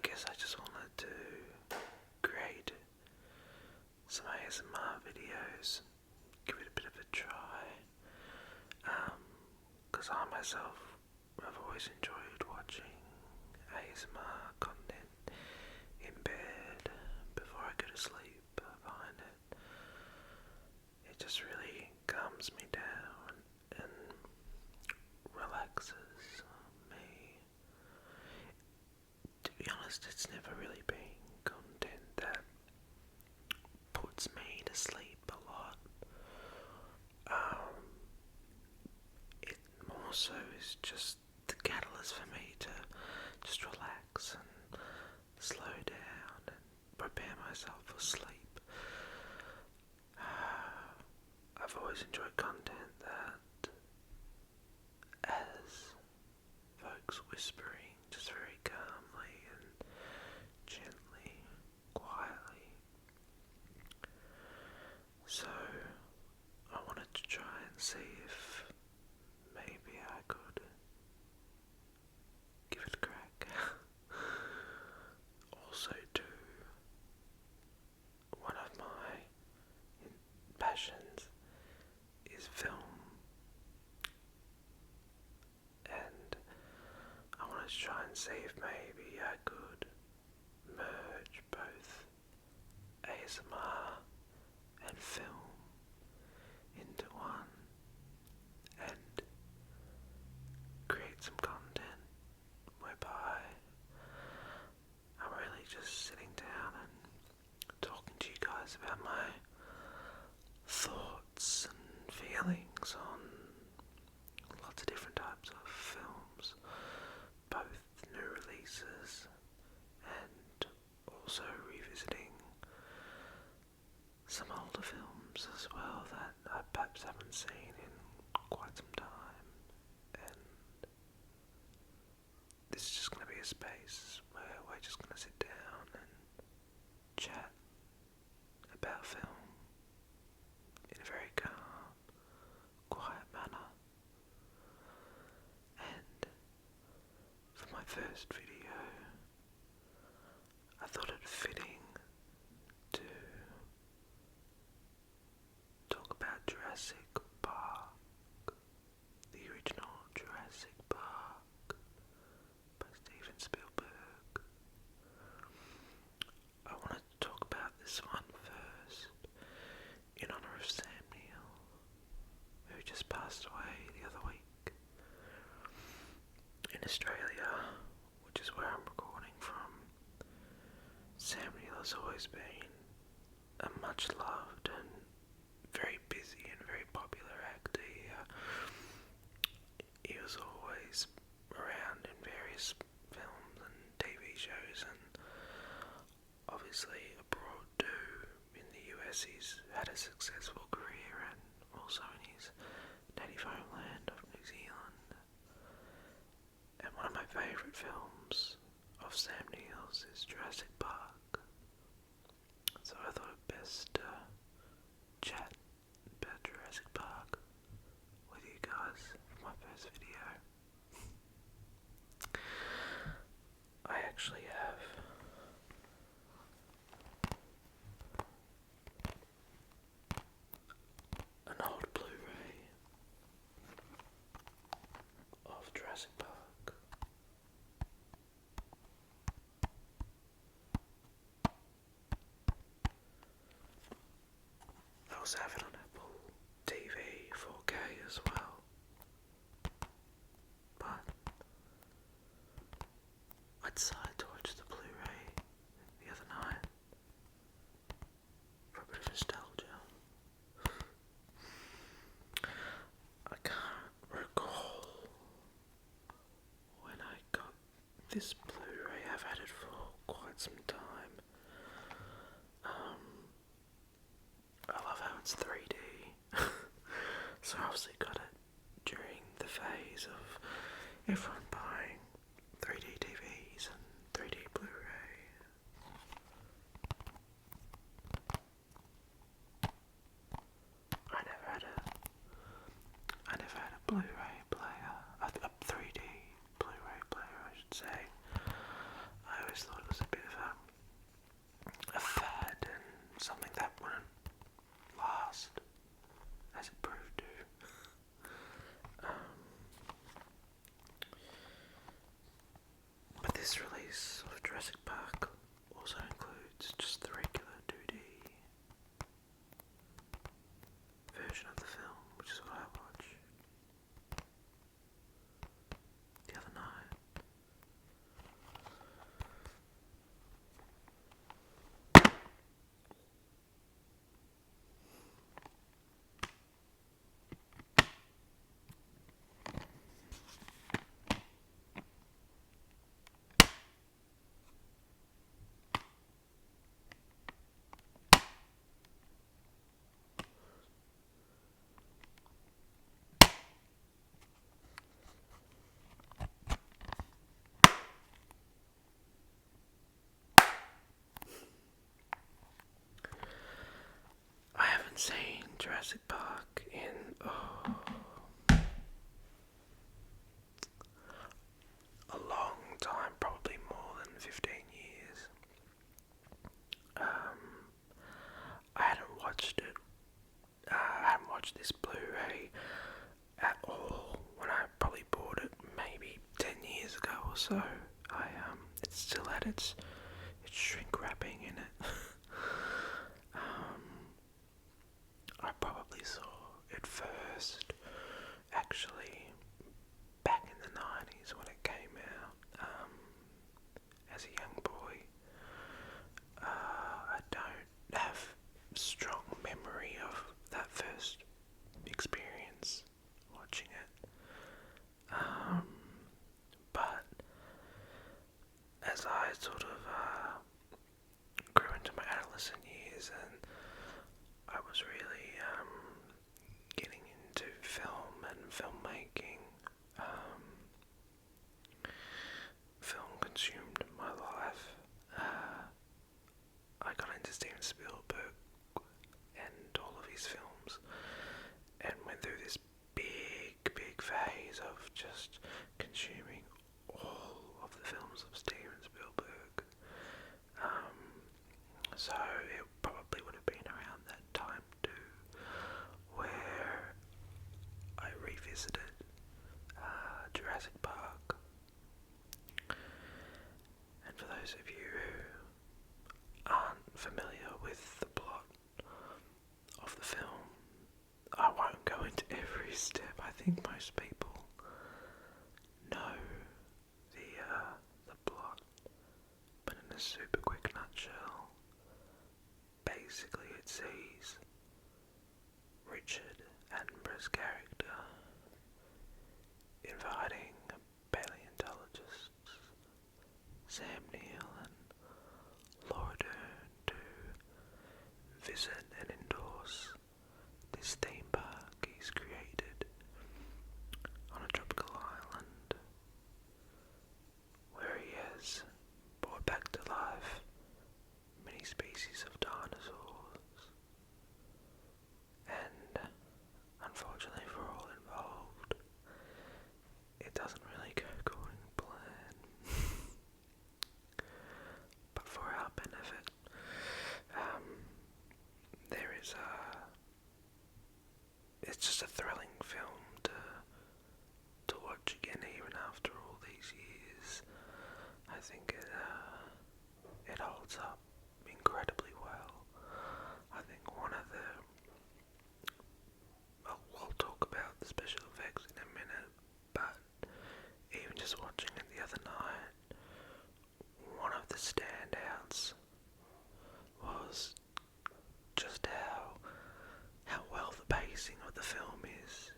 guess I just wanted to create some ASMR videos, give it a bit of a try, because I myself have always enjoyed watching ASMR content in bed before I go to sleep. I find it just really calms me down and relaxes me. To be honest, it's never really been content that puts me to sleep a lot. It more so is just the catalyst for me to just relax and slow down and prepare myself for sleep. I've always enjoyed content that has folks whispering just very calmly and gently, quietly. So I wanted to try and see if maybe I could give it a crack. Also do one of my passions is film, and I wanted to try and see if maybe I could merge both ASMR and film into one and create some content whereby I'm really just sitting down and talking to you guys about my thoughts and feelings on lots of different types of films, both new releases and also revisiting some older films as well that I perhaps haven't seen in quite some time. And this is just going to be a space where we're just going to sit down and chat about film in a very calm, quiet manner. And for my first video, I thought it fitting to talk about Jurassic Park, the original Jurassic Park by Steven Spielberg. I wanted to talk about this one first in honour of Sam Neill, who just passed away the other week. In Australia, which is where I'm recording from, Sam Neill has always been a much loved and very busy and very popular actor here. He was always around in various films and TV shows, and obviously abroad too. In the US he's had a successful career, and also in his native homeland of New Zealand. And one of my favourite films of Sam Neill's is Jurassic Park. So I thought it best to chat about Jurassic Park with you guys for my first video. I actually have an old Blu-ray of Jurassic Park. I also have it on Apple TV 4K as well. But I decided to watch the Blu-ray the other night for a bit of nostalgia. I can't recall when I got this Blu-ray. I've had it for quite some time. I love how it's 3D. So I obviously got it during the phase of everyone buying 3D TVs and 3D Blu-ray. I never had a Blu-ray player, a 3D Blu-ray player I should say. I always thought it was Jurassic Park also includes just the regular 2D version of the film, which is what I watched the other night. I haven't seen Jurassic Park in a long time, probably more than 15 years. I hadn't watched it. I hadn't watched this Blu-ray at all when I probably bought it maybe 10 years ago or so. It still had its shrink wrapping in it. I probably saw it first, actually, back in the 90s when it came out, as a young boy. I don't have strong memory of that first experience watching it. But as I sort of grew into my adolescent years and I was really getting into film and filmmaking, film consumed my life. I got into Steven Spielberg and all of his films and went through this big phase of just consuming all of the films of Steven Spielberg. So it probably would have been around that time too, where I revisited Jurassic Park. And for those of you who aren't familiar with the plot of the film, I won't go into every step. I think most people know the plot, but in a super quick nutshell, basically it sees Richard Attenborough's character inviting paleontologists Sam Neill and Laura Dern to visit and endorse this theme park he's created on a tropical island where he has brought back to life many species of dinosaurs, and unfortunately for all involved, it doesn't really go according to plan. But for our benefit, there is it's just a thrilling film to watch again even after all these years. I think it holds up incredibly well. I think one of the we'll talk about the special effects in a minute, but even just watching it the other night, one of the standouts was just how well the pacing of the film is.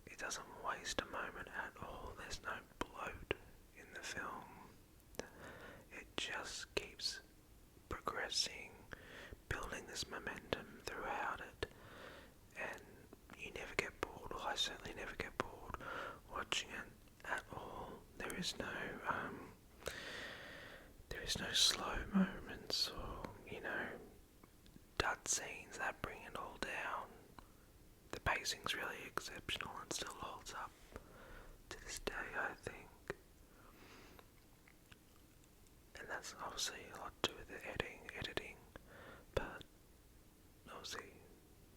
It doesn't waste a moment at all. There's no bloat in the film. It just keeps progressing, building this momentum throughout it, and you never get bored. Well, I certainly never get bored watching it at all. There is no slow moments or, dud scenes that bring it all down. The pacing's really exceptional and still holds up to this day, I think. And that's obviously a lot to do with the editing, but obviously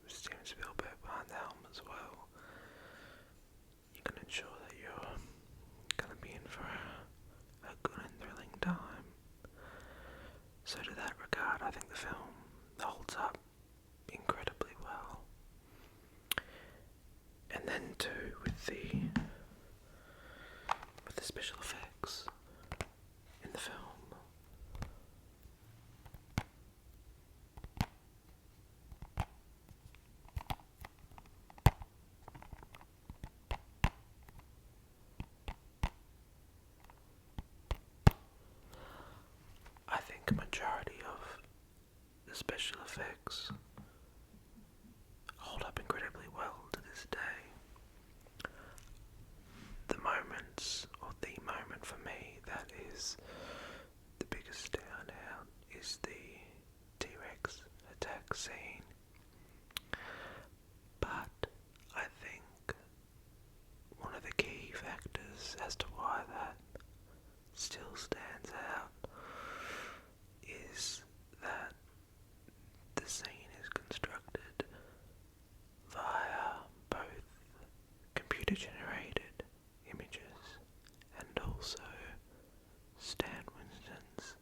Steven Spielberg behind the helm as well. You can ensure that you're going to be in for a good special effects in the film. I think a majority of the special effects hold up incredibly well to this day. The moment for me that is the biggest standout is the T-Rex attack scene. But I think one of the key factors as to why that still stands out is that the scene is constructed via both computer-generated images and also Stan Winston's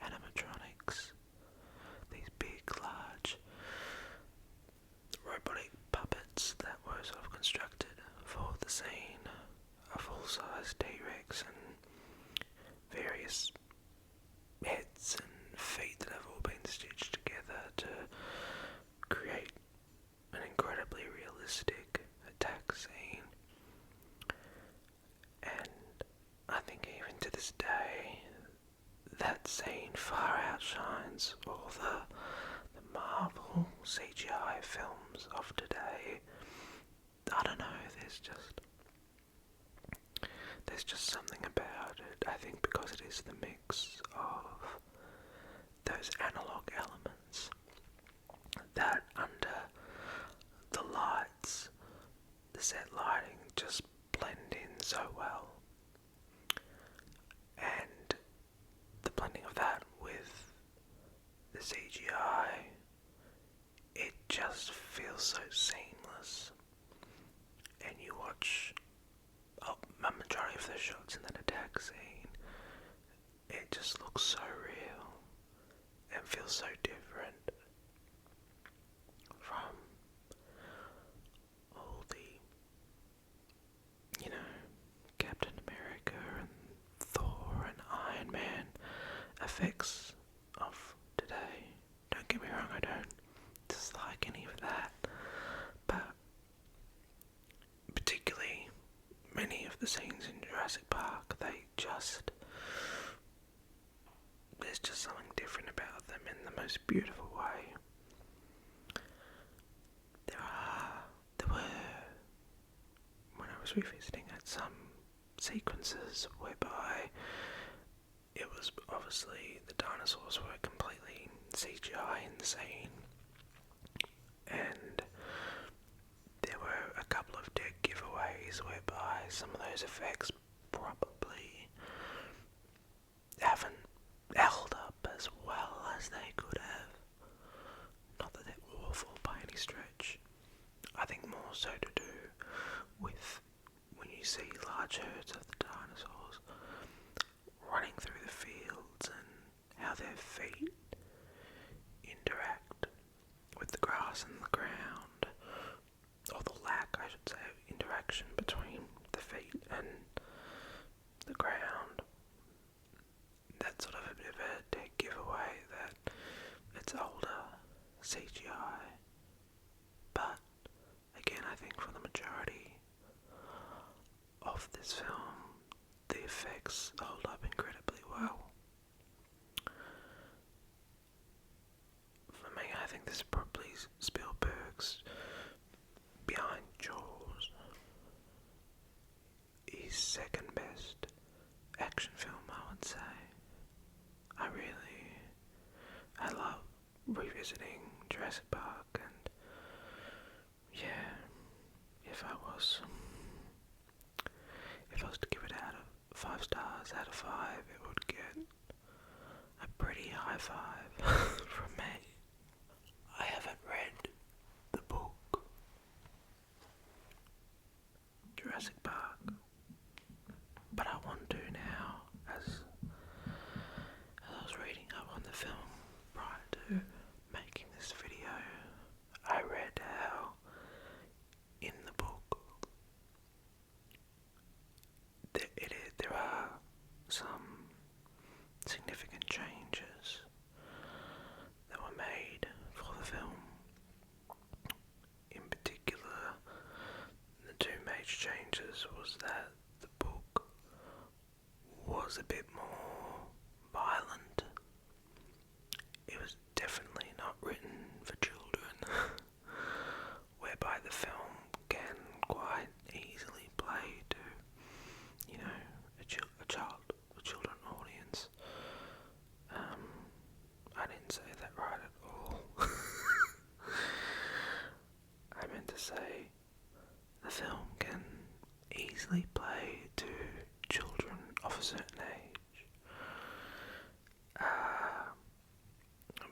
animatronics. These big, large robotic puppets that were sort of constructed for the scene, a full-size T-Rex and various heads and feet that have all been stitched together to create an incredibly realistic attack scene. And I think even to this day, that scene far outshines all the Marvel CGI films of today. I don't know, there's just something about it. I think because it is the mix of those analog elements that under the lights, the set lighting just blend in so well. And the blending of that with the CGI, it just feels so seamless. And you watch a majority of the shots in that attack scene, it just looks so real and feels so different from all the, Captain America and Thor and Iron Man effects of today. Don't get me wrong, I don't dislike any of that, but particularly many of the scenes in Jurassic Park, there's just something different about them in the most beautiful way. There were, when I was revisiting it, some sequences whereby it was obviously the dinosaurs were completely CGI in the scene, and there were a couple of dead giveaways whereby some of those effects probably haven't held up as well as they could have. Not that they're awful by any stretch. I think more so to do with when you see large herds of the dinosaurs running through the fields and how their feet interact with the grass and the ground, or the lack, I should say, of interaction between the feet and the ground. That's sort of a bit of a dead giveaway that it's older CGI, but again, I think for the majority of this film, the effects hold up incredibly well. For me, I think this is probably Spielberg's, behind Jaws, his second best action film, I would say. I love revisiting Jurassic Park, and yeah, if I was to give it out of 5 stars out of 5, it would get a pretty high 5 from me. I haven't read the book Jurassic Park, but I want to now. As I was reading up on the film prior to making this video, I read how in the book there was a bit more violent. It was definitely not written for children, whereby the film can quite easily play to, a children audience. I didn't say that right at all. I meant to say the film can easily play to children of a certain age.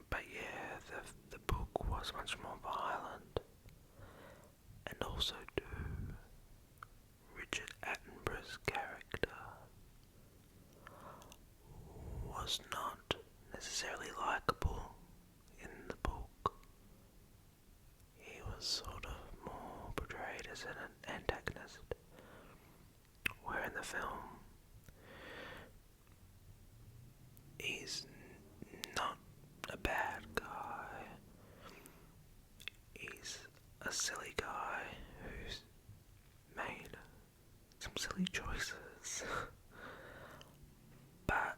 But yeah, the book was much more violent, and also too, Richard Attenborough's character was not necessarily likable in the book. He was sort of more portrayed as an antagonist, where in the film he's not a bad guy. He's a silly guy who's made some silly choices. But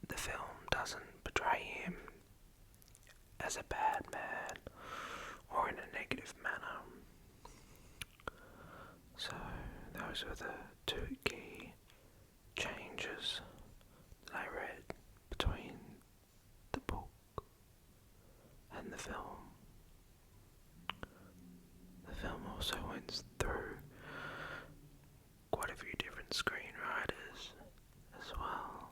the film doesn't portray him as a bad man or in a negative manner. So those were the two key changes that I read between the book and the film. The film also went through quite a few different screenwriters as well,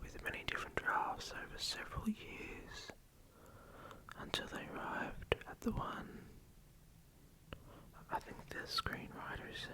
with many different drafts over several years, until they arrived at the one. I think the screenwriters